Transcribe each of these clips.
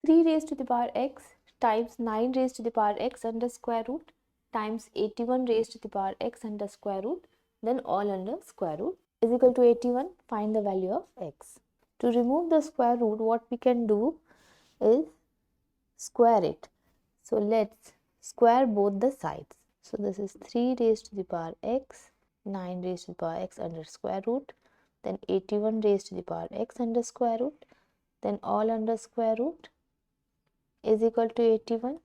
3 raised to the power x times 9 raised to the power x under square root times 81 raised to the power x under square root, then all under square root is equal to 81. Find the value of x. To remove the square root, what we can do is square it. So let's square both the sides. So this is 3 raised to the power x, 9 raised to the power x under square root, then 81 raised to the power x under square root, then all under square root is equal to 81.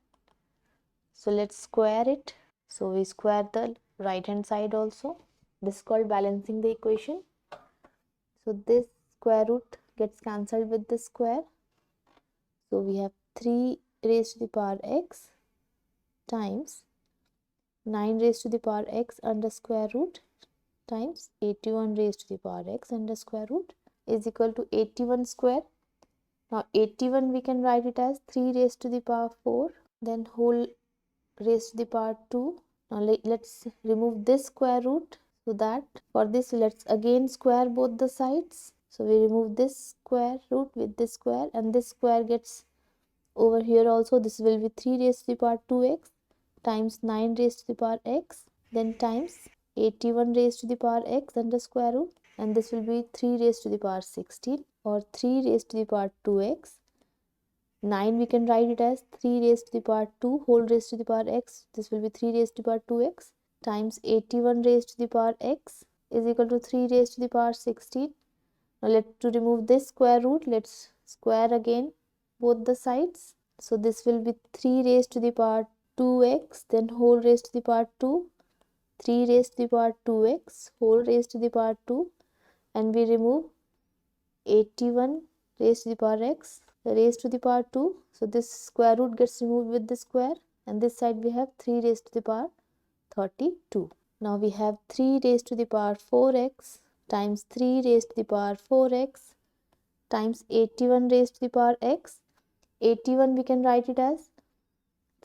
So let's square it. So we square the right hand side also. This is called balancing the equation. So this square root gets cancelled with this square. So we have 3 raised to the power x times 9 raised to the power x under square root times 81 raised to the power x under square root is equal to 81 square. Now 81 we can write it as 3 raised to the power 4, then whole raised to the power 2. Now let's remove this square root. So that for this let's again square both the sides. So we remove this square root with this square, and this square gets over here also. This will be 3 raised to the power 2x times 9 raised to the power x, then times 81 raised to the power x under square root, and this will be 3 raised to the power 16 or 3 raised to the power 2x. 9 we can write it as 3 raised to the power 2 whole raised to the power x. This will be 3 raised to the power 2x times 81 raised to the power x is equal to 3 raised to the power 16. Now to remove this square root, let's square again both the sides. So this will be 3 raised to the power 2x, then whole raised to the power 2, 3 raised to the power 2x whole raised to the power 2, and we remove 81 raised to the power x raised to the power 2. So this square root gets removed with the square, and this side we have 3 raised to the power 32. Now we have 3 raised to the power 4x times 3 raised to the power 4x times 81 raised to the power x. 81 we can write it as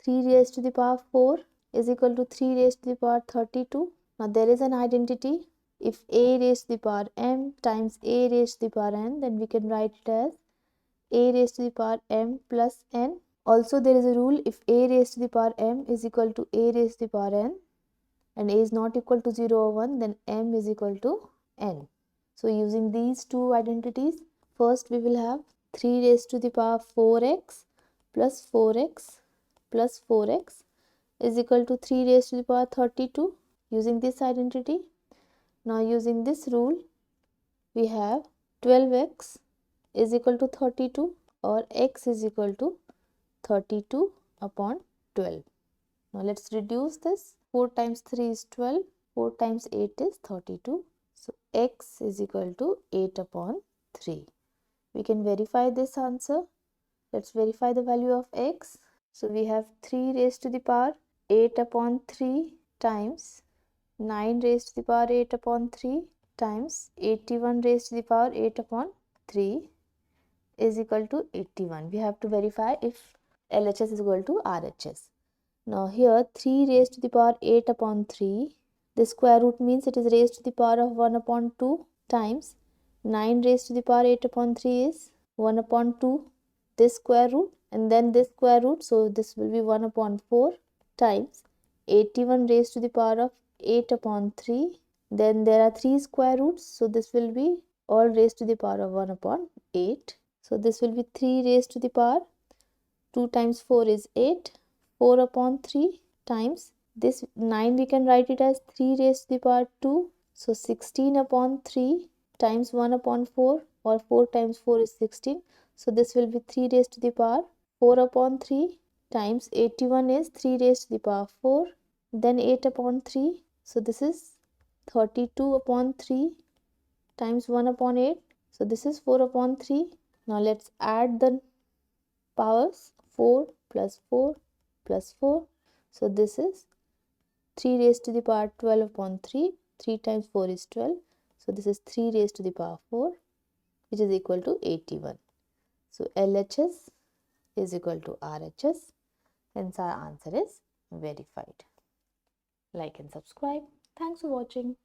3 raised to the power 4 is equal to 3 raised to the power 32. Now there is an identity. If a raised to the power m times a raised to the power n, then we can write it as a raised to the power m plus n. Also there is a rule, if a raised to the power m is equal to a raised to the power n and a is not equal to 0 or 1, then m is equal to n. So using these two identities, first we will have 3 raised to the power 4x plus 4x plus 4x is equal to 3 raised to the power 32 using this identity. Now using this rule, we have 12x is equal to 32 or x is equal to 32 upon 12. Now let's reduce this. 4 times 3 is 12, 4 times 8 is 32. So x is equal to 8 upon 3. We can verify this answer. Let's verify the value of x. So we have 3 raised to the power 8 upon 3 times 9 raised to the power 8 upon 3 times 81 raised to the power 8 upon 3 is equal to 81. We have to verify if LHS is equal to RHS. Now here 3 raised to the power 8 upon 3, the square root means it is raised to the power of 1 upon 2 times 9 raised to the power 8 upon 3 is 1 upon 2, this square root and then this square root, so this will be 1 upon 4 times 81 raised to the power of 8 upon 3, then there are 3 square roots, so this will be all raised to the power of 1 upon 8. So this will be 3 raised to the power 2 times 4 is 8, 4 upon 3 times this 9 we can write it as 3 raised to the power 2. So 16 upon 3 times 1 upon 4 or 4 times 4 is 16. So this will be 3 raised to the power 4 upon 3 times 81 is 3 raised to the power 4, then 8 upon 3. So this is 32 upon 3 times 1 upon 8. So this is 4 upon 3. Now let's add the powers. 4 plus 4 plus 4. So this is 3 raised to the power 12 upon 3. 3 times 4 is 12. So this is 3 raised to the power 4, which is equal to 81. So LHS is equal to RHS. Hence our answer is verified. Like and subscribe. Thanks for watching.